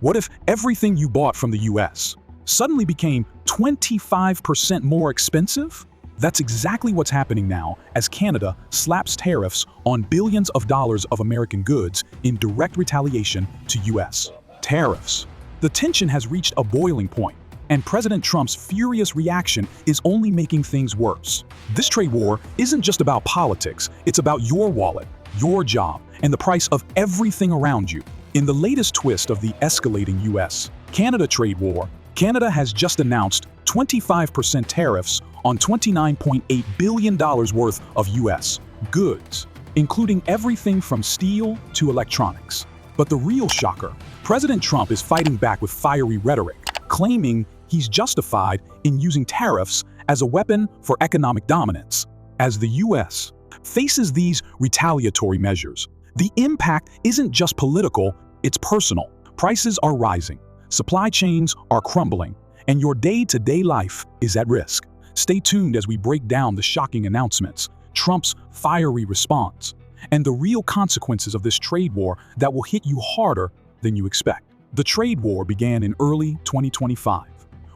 What if everything you bought from the U.S. suddenly became 25% more expensive? That's exactly what's happening now as Canada slaps tariffs on billions of dollars of American goods in direct retaliation to U.S. tariffs. The tension has reached a boiling point, and President Trump's furious reaction is only making things worse. This trade war isn't just about politics, it's about your wallet, your job, and the price of everything around you. In the latest twist of the escalating U.S.-Canada trade war, Canada has just announced 25% tariffs on $29.8 billion worth of U.S. goods, including everything from steel to electronics. But the real shocker, President Trump is fighting back with fiery rhetoric, claiming he's justified in using tariffs as a weapon for economic dominance. As the U.S. faces these retaliatory measures, the impact isn't just political, it's personal. Prices are rising, supply chains are crumbling, and your day-to-day life is at risk. Stay tuned as we break down the shocking announcements, Trump's fiery response, and the real consequences of this trade war that will hit you harder than you expect. The trade war began in early 2025,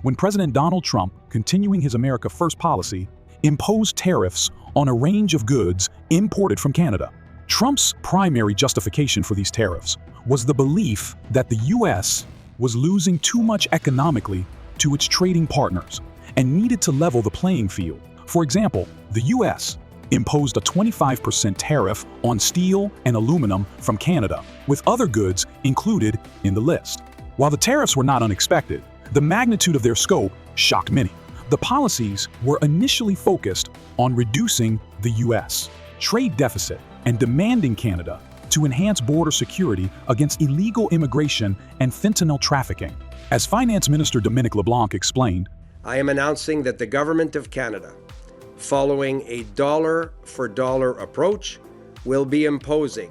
when President Donald Trump, continuing his America First policy, imposed tariffs on a range of goods imported from Canada. Trump's primary justification for these tariffs was the belief that the U.S. was losing too much economically to its trading partners and needed to level the playing field. For example, the U.S. imposed a 25% tariff on steel and aluminum from Canada, with other goods included in the list. While the tariffs were not unexpected, the magnitude of their scope shocked many. The policies were initially focused on reducing the U.S. trade deficit and demanding Canada to enhance border security against illegal immigration and fentanyl trafficking. As Finance Minister Dominic LeBlanc explained, I am announcing that the Government of Canada, following a dollar-for-dollar approach, will be imposing,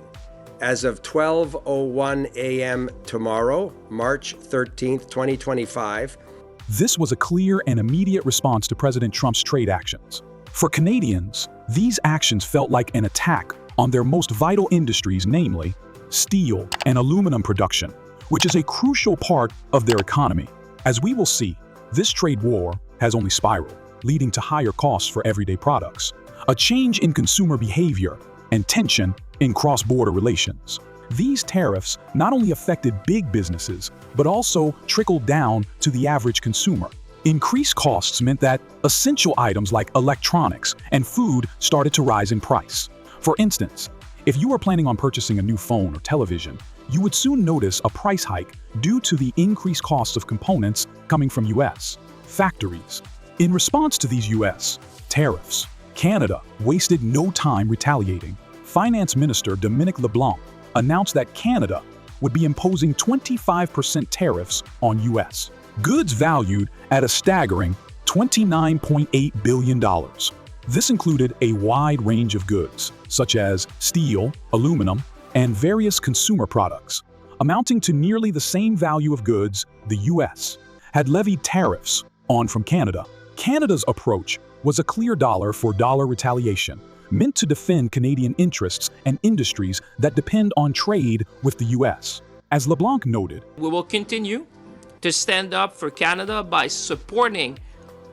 as of 12:01 a.m. tomorrow, March 13th, 2025. This was a clear and immediate response to President Trump's trade actions. For Canadians, these actions felt like an attack on their most vital industries, namely steel and aluminum production, which is a crucial part of their economy. As we will see, this trade war has only spiraled, leading to higher costs for everyday products, a change in consumer behavior, and tension in cross-border relations. These tariffs not only affected big businesses, but also trickled down to the average consumer. Increased costs meant that essential items like electronics and food started to rise in price. For instance, if you were planning on purchasing a new phone or television, you would soon notice a price hike due to the increased costs of components coming from U.S. factories. In response to these U.S. tariffs, Canada wasted no time retaliating. Finance Minister Dominic LeBlanc announced that Canada would be imposing 25% tariffs on U.S. goods valued at a staggering $29.8 billion. This included a wide range of goods, such as steel, aluminum, and various consumer products, amounting to nearly the same value of goods the U.S. had levied tariffs on from Canada. Canada's approach was a clear dollar-for-dollar retaliation, meant to defend Canadian interests and industries that depend on trade with the U.S. As LeBlanc noted, we will continue to stand up for Canada by supporting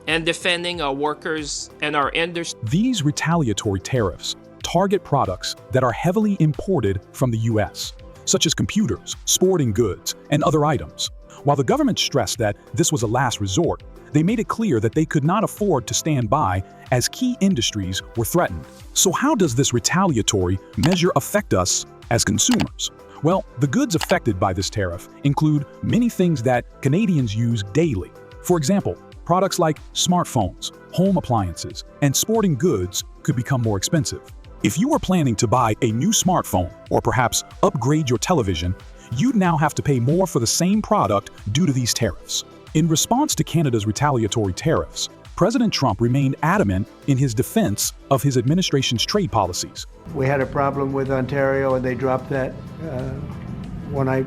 and defending our workers and our industry. These retaliatory tariffs target products that are heavily imported from the U.S., such as computers, sporting goods, and other items. While the government stressed that this was a last resort, they made it clear that they could not afford to stand by as key industries were threatened. So how does this retaliatory measure affect us as consumers? Well, the goods affected by this tariff include many things that Canadians use daily. For example, products like smartphones, home appliances, and sporting goods could become more expensive. If you are planning to buy a new smartphone or perhaps upgrade your television, you'd now have to pay more for the same product due to these tariffs. In response to Canada's retaliatory tariffs, President Trump remained adamant in his defense of his administration's trade policies. We had a problem with Ontario and they dropped that when I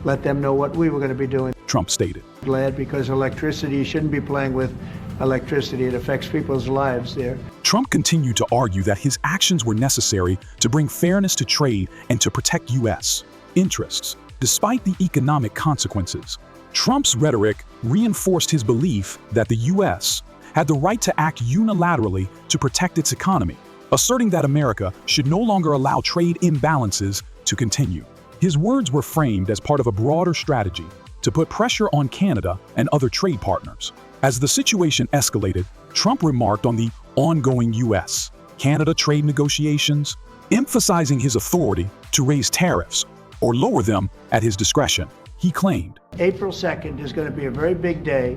let them know what we were going to be doing. Trump stated, Glad because electricity, you shouldn't be playing with electricity. It affects people's lives there. Trump continued to argue that his actions were necessary to bring fairness to trade and to protect U.S. interests. Despite the economic consequences, Trump's rhetoric reinforced his belief that the U.S. had the right to act unilaterally to protect its economy, asserting that America should no longer allow trade imbalances to continue. His words were framed as part of a broader strategy to put pressure on Canada and other trade partners. As the situation escalated, Trump remarked on the ongoing U.S.-Canada trade negotiations, emphasizing his authority to raise tariffs or lower them at his discretion. He claimed, April 2nd is going to be a very big day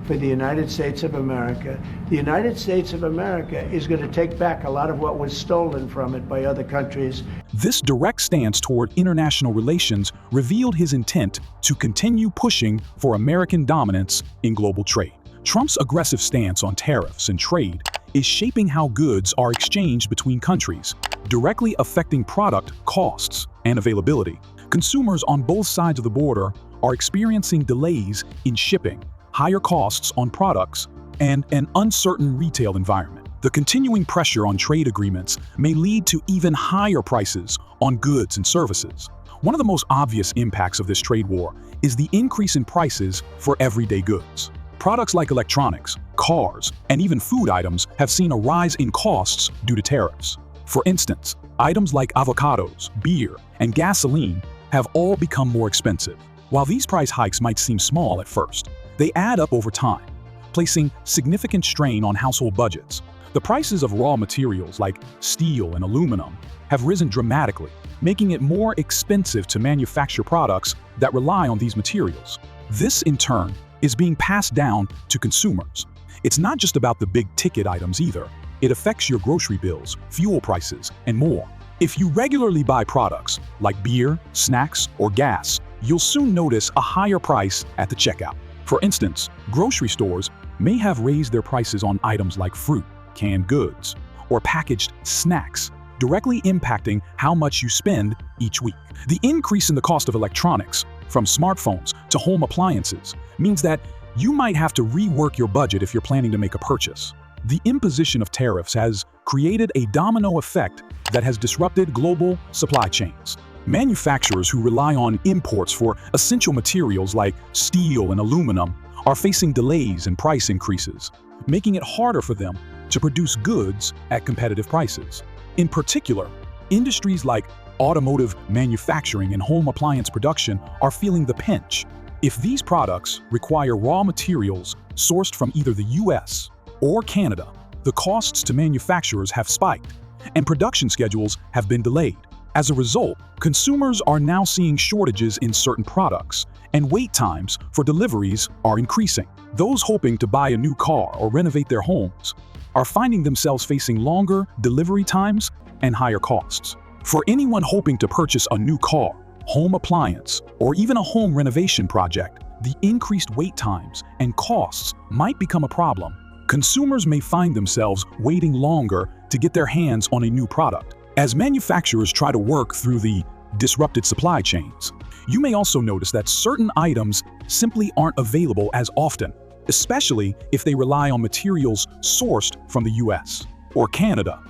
for the United States of America. The United States of America is going to take back a lot of what was stolen from it by other countries. This direct stance toward international relations revealed his intent to continue pushing for American dominance in global trade. Trump's aggressive stance on tariffs and trade is shaping how goods are exchanged between countries, directly affecting product costs and availability. Consumers on both sides of the border are experiencing delays in shipping, higher costs on products, and an uncertain retail environment. The continuing pressure on trade agreements may lead to even higher prices on goods and services. One of the most obvious impacts of this trade war is the increase in prices for everyday goods. Products like electronics, cars, and even food items have seen a rise in costs due to tariffs. For instance, items like avocados, beer, and gasoline have all become more expensive. While these price hikes might seem small at first, they add up over time, placing significant strain on household budgets. The prices of raw materials like steel and aluminum have risen dramatically, making it more expensive to manufacture products that rely on these materials. This, in turn, is being passed down to consumers. It's not just about the big-ticket items either. It affects your grocery bills, fuel prices, and more. If you regularly buy products like beer, snacks, or gas, you'll soon notice a higher price at the checkout. For instance, grocery stores may have raised their prices on items like fruit, canned goods, or packaged snacks, directly impacting how much you spend each week. The increase in the cost of electronics, from smartphones to home appliances, means that you might have to rework your budget if you're planning to make a purchase. The imposition of tariffs has created a domino effect that has disrupted global supply chains. Manufacturers who rely on imports for essential materials like steel and aluminum are facing delays and price increases, making it harder for them to produce goods at competitive prices. In particular, industries like automotive manufacturing and home appliance production are feeling the pinch. If these products require raw materials sourced from either the U.S. or Canada, the costs to manufacturers have spiked, and production schedules have been delayed. As a result, consumers are now seeing shortages in certain products, and wait times for deliveries are increasing. Those hoping to buy a new car or renovate their homes are finding themselves facing longer delivery times and higher costs. For anyone hoping to purchase a new car, home appliance, or even a home renovation project, the increased wait times and costs might become a problem. Consumers may find themselves waiting longer to get their hands on a new product. As manufacturers try to work through the disrupted supply chains, you may also notice that certain items simply aren't available as often, especially if they rely on materials sourced from the U.S. or Canada.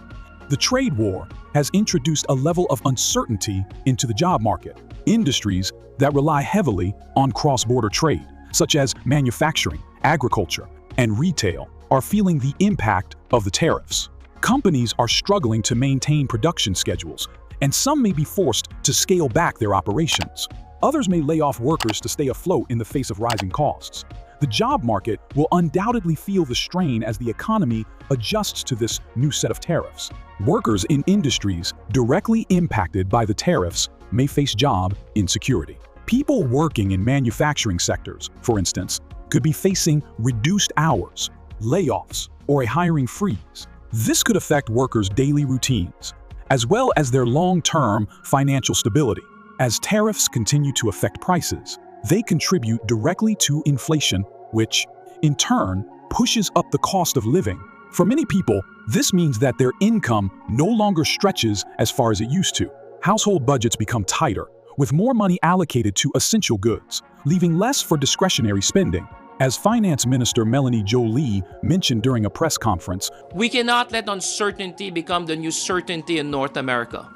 The trade war has introduced a level of uncertainty into the job market. Industries that rely heavily on cross-border trade, such as manufacturing, agriculture, and retail, are feeling the impact of the tariffs. Companies are struggling to maintain production schedules, and some may be forced to scale back their operations. Others may lay off workers to stay afloat in the face of rising costs. The job market will undoubtedly feel the strain as the economy adjusts to this new set of tariffs. Workers in industries directly impacted by the tariffs may face job insecurity. People working in manufacturing sectors, for instance, could be facing reduced hours, layoffs, or a hiring freeze. This could affect workers' daily routines, as well as their long-term financial stability. As tariffs continue to affect prices, they contribute directly to inflation, which, in turn, pushes up the cost of living. For many people, this means that their income no longer stretches as far as it used to. Household budgets become tighter, with more money allocated to essential goods, leaving less for discretionary spending. As Finance Minister Melanie Joly mentioned during a press conference, We cannot let uncertainty become the new certainty in North America.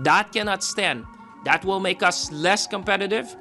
That cannot stand. That will make us less competitive.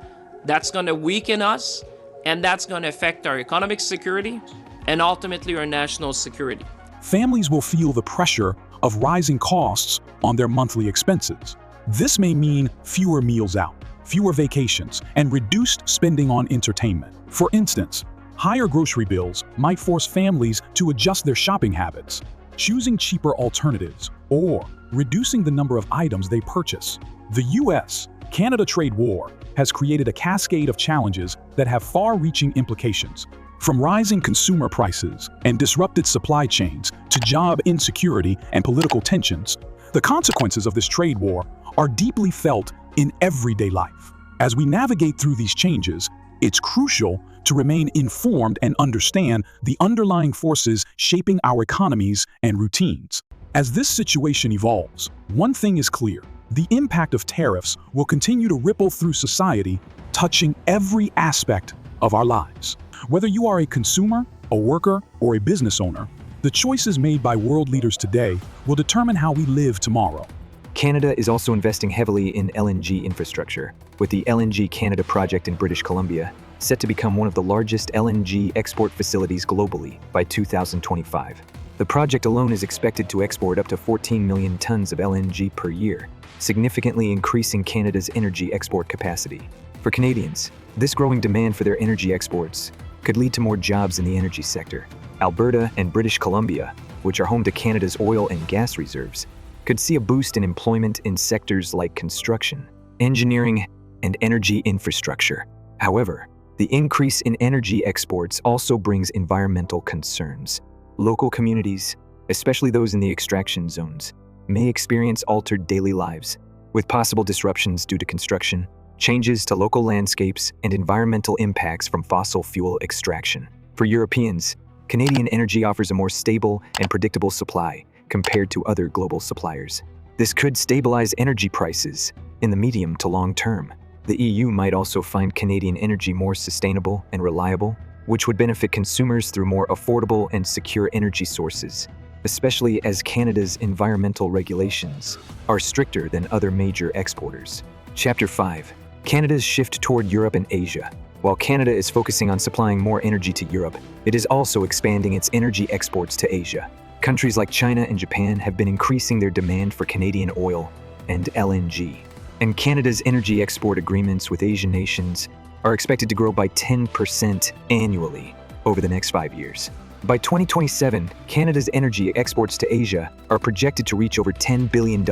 That's going to weaken us, and that's going to affect our economic security and ultimately our national security. Families will feel the pressure of rising costs on their monthly expenses. This may mean fewer meals out, fewer vacations, and reduced spending on entertainment. For instance, higher grocery bills might force families to adjust their shopping habits, choosing cheaper alternatives, or reducing the number of items they purchase. The U.S.-Canada trade war has created a cascade of challenges that have far-reaching implications. From rising consumer prices and disrupted supply chains to job insecurity and political tensions, the consequences of this trade war are deeply felt in everyday life. As we navigate through these changes, it's crucial to remain informed and understand the underlying forces shaping our economies and routines. As this situation evolves, one thing is clear: the impact of tariffs will continue to ripple through society, touching every aspect of our lives. Whether you are a consumer, a worker, or a business owner, the choices made by world leaders today will determine how we live tomorrow. Canada is also investing heavily in LNG infrastructure, with the LNG Canada project in British Columbia set to become one of the largest LNG export facilities globally by 2025. The project alone is expected to export up to 14 million tons of LNG per year, significantly increasing Canada's energy export capacity. For Canadians, this growing demand for their energy exports could lead to more jobs in the energy sector. Alberta and British Columbia, which are home to Canada's oil and gas reserves, could see a boost in employment in sectors like construction, engineering, and energy infrastructure. However, the increase in energy exports also brings environmental concerns. Local communities, especially those in the extraction zones, may experience altered daily lives, with possible disruptions due to construction, changes to local landscapes, and environmental impacts from fossil fuel extraction. For Europeans, Canadian energy offers a more stable and predictable supply compared to other global suppliers. This could stabilize energy prices in the medium to long term. The EU might also find Canadian energy more sustainable and reliable, which would benefit consumers through more affordable and secure energy sources, especially as Canada's environmental regulations are stricter than other major exporters. Chapter 5. Canada's shift toward Europe and Asia. While Canada is focusing on supplying more energy to Europe, it is also expanding its energy exports to Asia. Countries like China and Japan have been increasing their demand for Canadian oil and LNG. And Canada's energy export agreements with Asian nations are expected to grow by 10% annually over the next 5 years. By 2027, Canada's energy exports to Asia are projected to reach over $10 billion.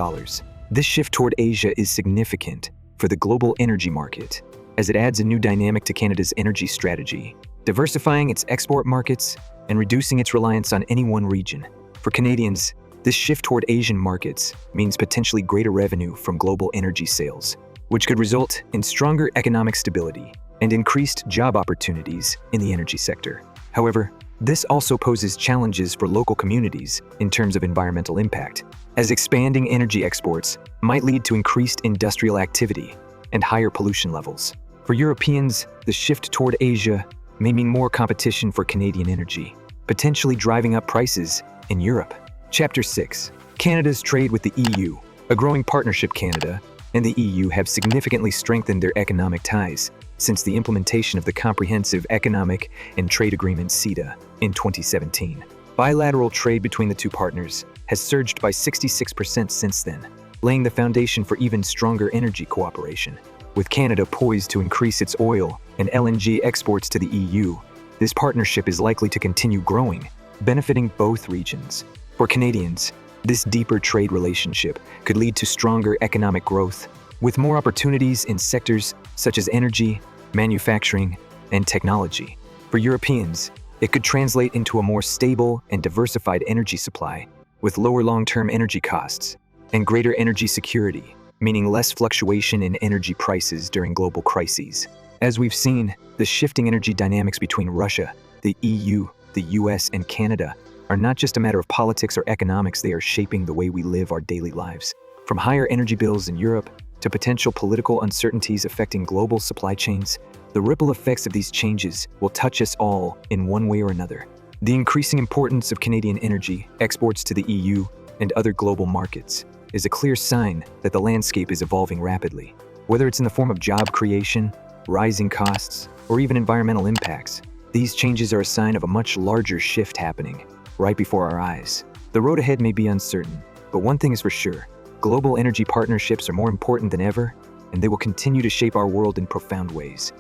This shift toward Asia is significant for the global energy market, as it adds a new dynamic to Canada's energy strategy, diversifying its export markets and reducing its reliance on any one region. For Canadians, this shift toward Asian markets means potentially greater revenue from global energy sales, which could result in stronger economic stability and increased job opportunities in the energy sector. However, this also poses challenges for local communities in terms of environmental impact, as expanding energy exports might lead to increased industrial activity and higher pollution levels. For Europeans, the shift toward Asia may mean more competition for Canadian energy, potentially driving up prices in Europe. Chapter 6. Canada's trade with the EU. A growing partnership. Canada and the EU have significantly strengthened their economic ties since the implementation of the Comprehensive Economic and Trade Agreement (CETA) in 2017. Bilateral trade between the two partners has surged by 66% since then, laying the foundation for even stronger energy cooperation. With Canada poised to increase its oil and LNG exports to the EU, this partnership is likely to continue growing, benefiting both regions. For Canadians, this deeper trade relationship could lead to stronger economic growth, with more opportunities in sectors such as energy, manufacturing, and technology. For Europeans, it could translate into a more stable and diversified energy supply, with lower long-term energy costs and greater energy security, meaning less fluctuation in energy prices during global crises. As we've seen, the shifting energy dynamics between Russia, the EU, the US, and Canada are not just a matter of politics or economics, they are shaping the way we live our daily lives. From higher energy bills in Europe to potential political uncertainties affecting global supply chains, the ripple effects of these changes will touch us all in one way or another. The increasing importance of Canadian energy exports to the EU and other global markets is a clear sign that the landscape is evolving rapidly. Whether it's in the form of job creation, rising costs, or even environmental impacts, these changes are a sign of a much larger shift happening right before our eyes. The road ahead may be uncertain, but one thing is for sure: global energy partnerships are more important than ever, and they will continue to shape our world in profound ways.